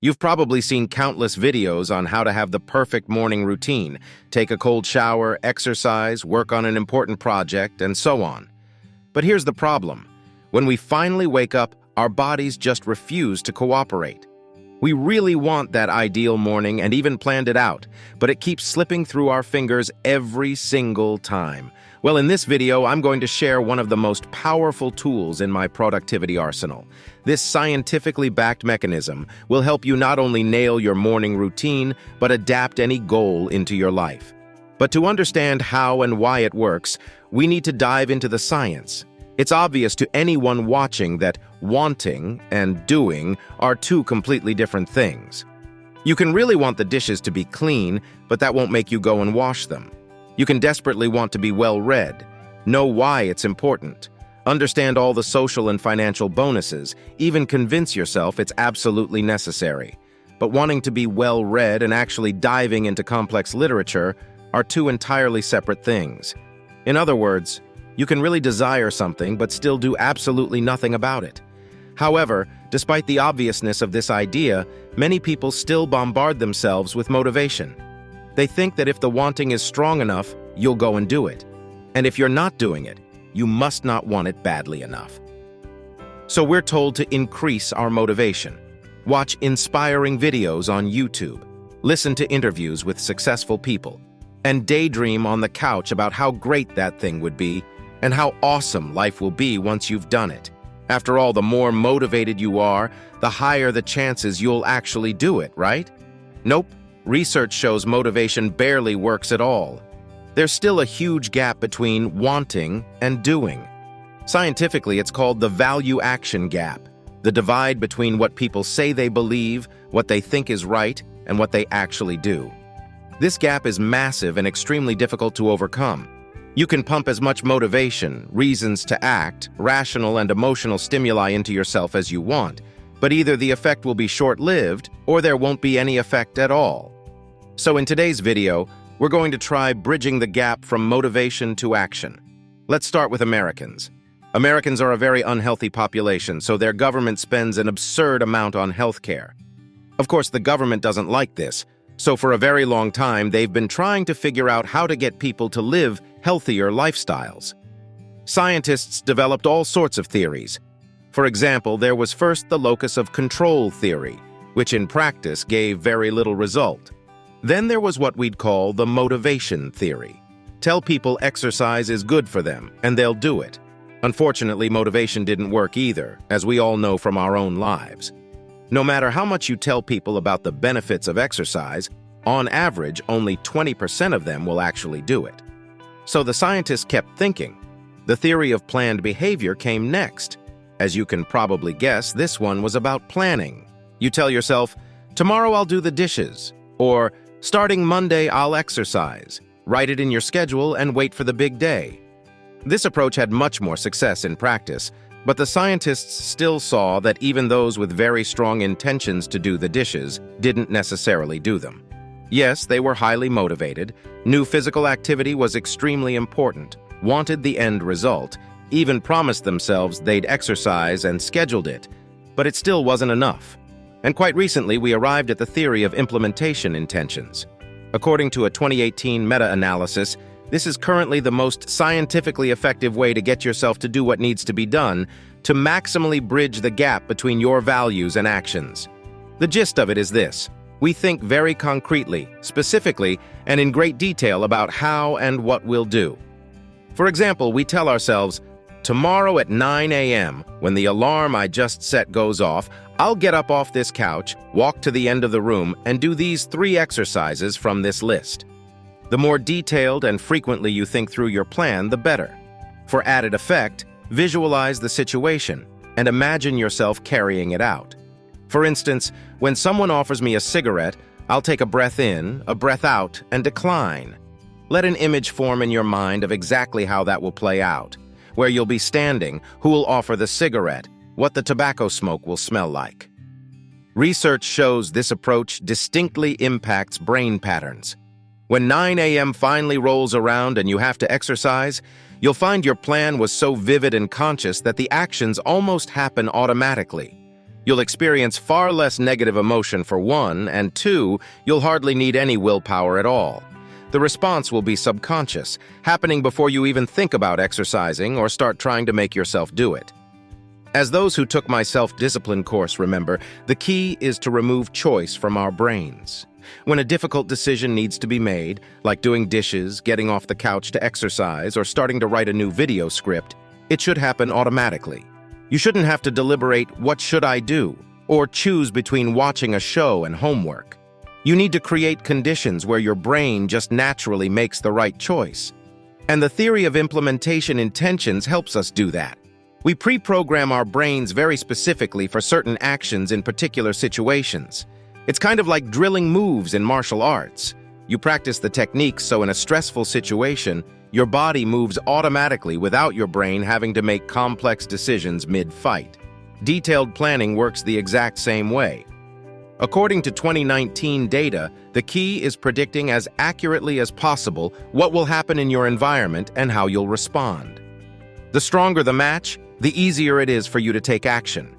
You've probably seen countless videos on how to have the perfect morning routine, take a cold shower, exercise, work on an important project, and so on. But here's the problem. When we finally wake up, our bodies just refuse to cooperate. We really want that ideal morning and even planned it out, but it keeps slipping through our fingers every single time. Well, in this video, I'm going to share one of the most powerful tools in my productivity arsenal. This scientifically backed mechanism will help you not only nail your morning routine, but adapt any goal into your life. But to understand how and why it works, we need to dive into the science. It's obvious to anyone watching that wanting and doing are two completely different things. You can really want the dishes to be clean, but that won't make you go and wash them. You can desperately want to be well-read, know why it's important, understand all the social and financial bonuses, even convince yourself it's absolutely necessary. But wanting to be well-read and actually diving into complex literature are two entirely separate things. In other words, you can really desire something but still do absolutely nothing about it. However, despite the obviousness of this idea, many people still bombard themselves with motivation. They think that if the wanting is strong enough, you'll go and do it. And if you're not doing it, you must not want it badly enough. So we're told to increase our motivation. Watch inspiring videos on YouTube, listen to interviews with successful people, and daydream on the couch about how great that thing would be and how awesome life will be once you've done it. After all, the more motivated you are, the higher the chances you'll actually do it, right? Nope. Research shows motivation barely works at all. There's still a huge gap between wanting and doing. Scientifically, it's called the value-action gap, the divide between what people say they believe, what they think is right, and what they actually do. This gap is massive and extremely difficult to overcome. You can pump as much motivation, reasons to act, rational and emotional stimuli into yourself as you want, but either the effect will be short-lived or there won't be any effect at all. So in today's video, we're going to try bridging the gap from motivation to action. Let's start with Americans. Americans are a very unhealthy population, so their government spends an absurd amount on healthcare. Of course, the government doesn't like this, so for a very long time, they've been trying to figure out how to get people to live healthier lifestyles. Scientists developed all sorts of theories. For example, there was first the locus of control theory, which in practice gave very little result. Then there was what we'd call the motivation theory. Tell people exercise is good for them, and they'll do it. Unfortunately, motivation didn't work either, as we all know from our own lives. No matter how much you tell people about the benefits of exercise, on average, only 20% of them will actually do it. So the scientists kept thinking. The theory of planned behavior came next. As you can probably guess, this one was about planning. You tell yourself, tomorrow I'll do the dishes, or starting Monday I'll exercise. Write it in your schedule and wait for the big day. This approach had much more success in practice, but the scientists still saw that even those with very strong intentions to do the dishes didn't necessarily do them. Yes, they were highly motivated, knew physical activity was extremely important, wanted the end result, even promised themselves they'd exercise and scheduled it, but it still wasn't enough. And quite recently, we arrived at the theory of implementation intentions. According to a 2018 meta-analysis, this is currently the most scientifically effective way to get yourself to do what needs to be done to maximally bridge the gap between your values and actions. The gist of it is this. We think very concretely, specifically, and in great detail about how and what we'll do. For example, we tell ourselves, tomorrow at 9 a.m., when the alarm I just set goes off, I'll get up off this couch, walk to the end of the room, and do these 3 exercises from this list. The more detailed and frequently you think through your plan, the better. For added effect, visualize the situation and imagine yourself carrying it out. For instance, when someone offers me a cigarette, I'll take a breath in, a breath out, and decline. Let an image form in your mind of exactly how that will play out, where you'll be standing, who will offer the cigarette, what the tobacco smoke will smell like. Research shows this approach distinctly impacts brain patterns. When 9 a.m. finally rolls around and you have to exercise, you'll find your plan was so vivid and conscious that the actions almost happen automatically. You'll experience far less negative emotion for one, and two, you'll hardly need any willpower at all. The response will be subconscious, happening before you even think about exercising or start trying to make yourself do it. As those who took my self-discipline course remember, the key is to remove choice from our brains. When a difficult decision needs to be made, like doing dishes, getting off the couch to exercise, or starting to write a new video script, it should happen automatically. You shouldn't have to deliberate, what should I do, or choose between watching a show and homework. You need to create conditions where your brain just naturally makes the right choice. And the theory of implementation intentions helps us do that. We pre-program our brains very specifically for certain actions in particular situations. It's kind of like drilling moves in martial arts. You practice the techniques so in a stressful situation, your body moves automatically without your brain having to make complex decisions mid-fight. Detailed planning works the exact same way. According to 2019 data, the key is predicting as accurately as possible what will happen in your environment and how you'll respond. The stronger the match, the easier it is for you to take action.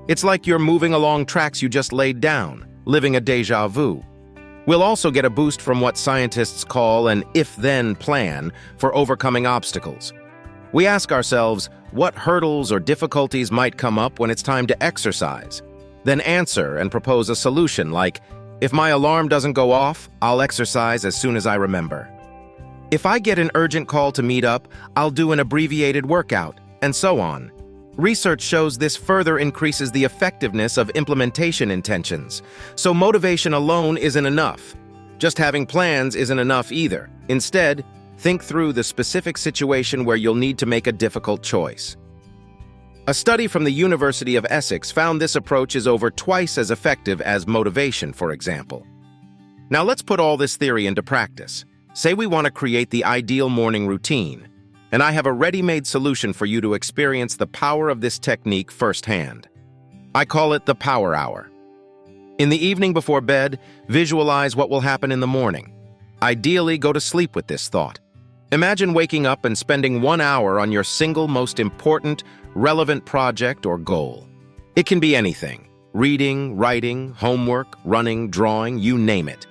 It's like you're moving along tracks you just laid down, living a déjà vu. We'll also get a boost from what scientists call an if-then plan for overcoming obstacles. We ask ourselves what hurdles or difficulties might come up when it's time to exercise, then answer and propose a solution like, if my alarm doesn't go off, I'll exercise as soon as I remember. If I get an urgent call to meet up, I'll do an abbreviated workout, and so on. Research shows this further increases the effectiveness of implementation intentions. So motivation alone isn't enough. Just having plans isn't enough either. Instead, think through the specific situation where you'll need to make a difficult choice. A study from the University of Essex found this approach is over twice as effective as motivation, for example. Now let's put all this theory into practice. Say we want to create the ideal morning routine, and I have a ready-made solution for you to experience the power of this technique firsthand. I call it the Power Hour. In the evening before bed, visualize what will happen in the morning. Ideally, go to sleep with this thought. Imagine waking up and spending 1 hour on your single most important, relevant project or goal. It can be anything: reading, writing, homework, running, drawing, you name it.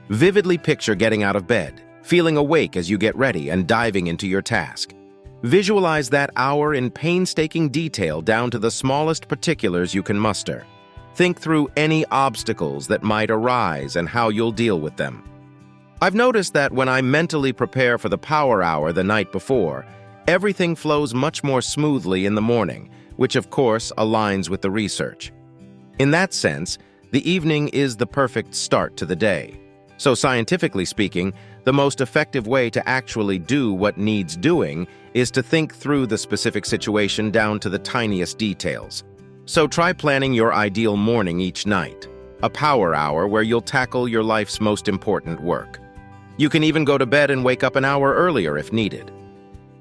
Vividly picture getting out of bed, feeling awake as you get ready and diving into your task. Visualize that hour in painstaking detail down to the smallest particulars you can muster. Think through any obstacles that might arise and how you'll deal with them. I've noticed that when I mentally prepare for the Power Hour the night before, everything flows much more smoothly in the morning, which of course aligns with the research. In that sense, the evening is the perfect start to the day. So scientifically speaking, the most effective way to actually do what needs doing is to think through the specific situation down to the tiniest details. So try planning your ideal morning each night, a power hour where you'll tackle your life's most important work. You can even go to bed and wake up an hour earlier if needed.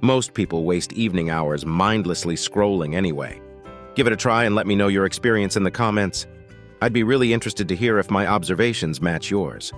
Most people waste evening hours mindlessly scrolling anyway. Give it a try and let me know your experience in the comments. I'd be really interested to hear if my observations match yours.